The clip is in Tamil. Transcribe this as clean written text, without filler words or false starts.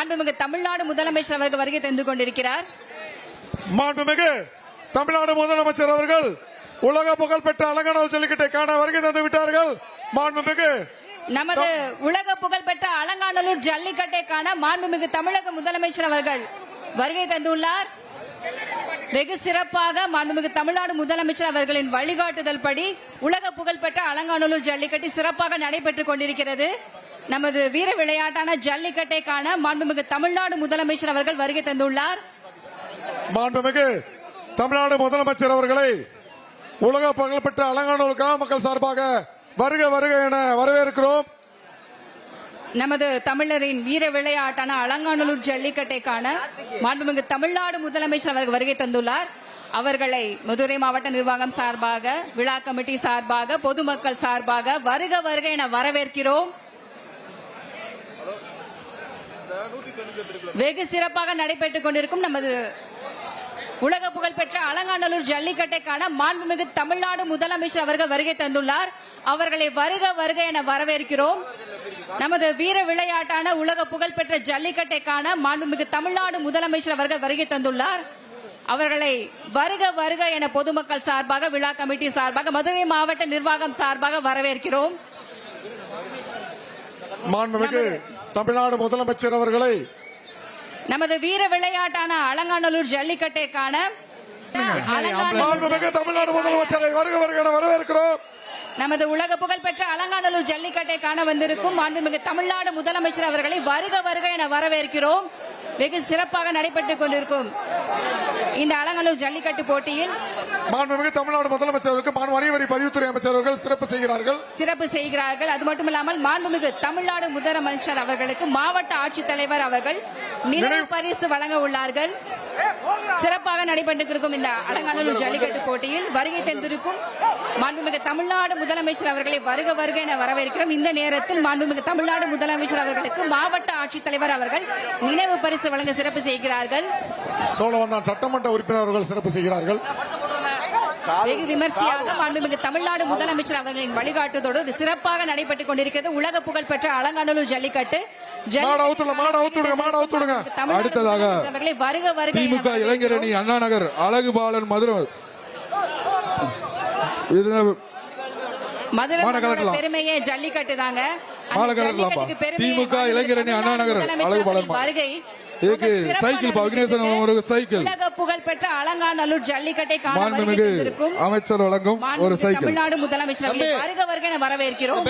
மாண்புமிகு தமிழ்நாடு முதலமைச்சர் அவர்கள் வருகை தந்து கொண்டிருக்கிறார். மாண்புமிகு தமிழ்நாடு முதலமைச்சர் அவர்கள் உலக புகழ்பெற்ற அலங்காநல்லூர் ஜல்லிக்கட்டை காண வருகை தந்து விட்டார்கள். மாண்புமிகு நமது உலக புகழ்பெற்ற அலங்காநல்லூர் ஜல்லிக்கட்டை காண மாண்புமிகு தமிழக முதலமைச்சர் அவர்கள் வருகை தந்துள்ளார். வெகு சிறப்பாக மாண்புமிகு தமிழ்நாடு முதலமைச்சர் அவர்களின் வழிகாட்டுதல் படி உலக புகழ்பெற்ற அலங்காநல்லூர் ஜல்லிக்கட்டு சிறப்பாக நடைபெற்றுக் கொண்டிருக்கிறது. நமது வீர விளையாட்டான ஜல்லிக்கட்டை காண மாண்புமிகு தமிழ்நாடு முதலமைச்சர் அவர்கள் வருகை தந்துள்ளார். மாண்புமிகு தமிழ்நாடு முதலமைச்சர் அவர்களை உலக புகழ்பெற்ற அலங்காநல்லூர் கிராம மக்கள் சார்பாக வருக வருக என வரவேற்கிறோம். நமது தமிழரின் வீர விளையாட்டான அலங்காநல்லூர் ஜல்லிக்கட்டை காண மாண்புமிகு தமிழ்நாடு முதலமைச்சர் அவர்கள் வருகை தந்துள்ளார். அவர்களை மதுரை மாவட்ட நிர்வாகம் சார்பாக, விழா கமிட்டி சார்பாக, பொதுமக்கள் சார்பாக வருக வருக என வரவேற்கிறோம். வெகு சிறப்பாக நடைபெற்றுக் கொண்டிருக்கும் நமது உலக புகழ்பெற்ற அலங்காநல்லூர் ஜல்லிக்கட்டை காண மாண்புமிகு தமிழ்நாடு முதலமைச்சர் அவர்கள் வருகை தந்துள்ளார். அவர்களை வருக வருக என வரவேற்கிறோம். நமது வீர விளையாட்டான உலக புகழ்பெற்ற ஜல்லிக்கட்டை காண மாண்புமிகு தமிழ்நாடு முதலமைச்சர் அவர்கள் வருகை தந்துள்ளார். அவர்களை வருக வருக என பொதுமக்கள் சார்பாக, விழா கமிட்டி சார்பாக, மதுரை மாவட்ட நிர்வாகம் சார்பாக வரவேற்கிறோம். மாண்புமிகு தமிழ்நாடு முதலமைச்சர் அவர்களை நமது வீர விளையாட்டான அலங்காநல்லூர் ஜல்லிக்கட்டை காண மாண்புமிகு தமிழ்நாடு முதலமைச்சரை வருக வருக என வரவேற்கிறோம். நமது உலக புகழ்பெற்ற அலங்காநல்லூர் ஜல்லிக்கட்டை காண வந்திருக்கும் மாண்புமிகு தமிழ்நாடு முதலமைச்சர் அவர்களை வருக வருக என வரவேற்கிறோம். வெகு சிறப்பாக நடைபெற்றுக் கொண்டிருக்கும் இந்த அலங்காநல்லூர் ஜல்லிக்கட்டு போட்டியில் மாண்புமிகு தமிழ்நாடு முதலமைச்சருக்கு மாண்பு வரி வரி பதிவுத்துறை அமைச்சர் அவர்கள் சிறப்பு செய்கிறார்கள். அது மட்டுமில்லாமல் மாண்புமிகு தமிழ்நாடு முதலமைச்சர் அவர்களுக்கு மாவட்ட ஆட்சித்தலைவர் அவர்கள் நினைவு பரிசு வழங்க உள்ளார்கள். சிறப்பாக நடைபெற்றிருக்கும் இந்த அலங்காநல்லூர் ஜல்லிக்கட்டு போட்டியில் வருகை தந்திருக்கும் மாண்புமிகு தமிழ்நாடு முதலமைச்சர் அவர்களை வருக வருக என வரவேற்கிறோம். இந்த நேரத்தில் மாண்புமிகு தமிழ்நாடு முதலமைச்சர் அவர்களுக்கு மாவட்ட ஆட்சித்தலைவர் அவர்கள் நினைவு பரிசு வழங்க சிறப்பு செய்கிறார்கள். சோழவந்தான் சட்டமன்ற உறுப்பினர் அவர்கள் சிறப்பு செய்கிறார்கள். வெகு விமர்சையாக மாண்புமிகு தமிழ்நாடு முதலமைச்சர் அவர்களின் வழிகாட்டுதோடு சிறப்பாக நடைபெற்றுக் கொண்டிருக்கிறது உலக புகழ்பெற்ற அலங்காநல்லூர் ஜல்லிக்கட்டு. அடுத்ததாக வருக வருக திமுக இளைஞரணி அண்ணா நகர் அழகு பாலன் மதுரை பெருமையே ஜல்லிக்கட்டு தாங்க. திமுக இளைஞரணி அண்ணா நகர் அழகு பாலன் வருகை இதுக்கு சைக்கிள் விக்னேஸ்வரன் ஒரு சைக்கிள் உலக புகழ்பெற்ற அலங்காநல்லூர் ஜல்லிக்கட்டை காண அமைச்சர் வழங்கும் ஒரு சைக்கிள் தமிழ்நாடு முதலமைச்சர் வருக வருக என வரவேற்கிறோம்.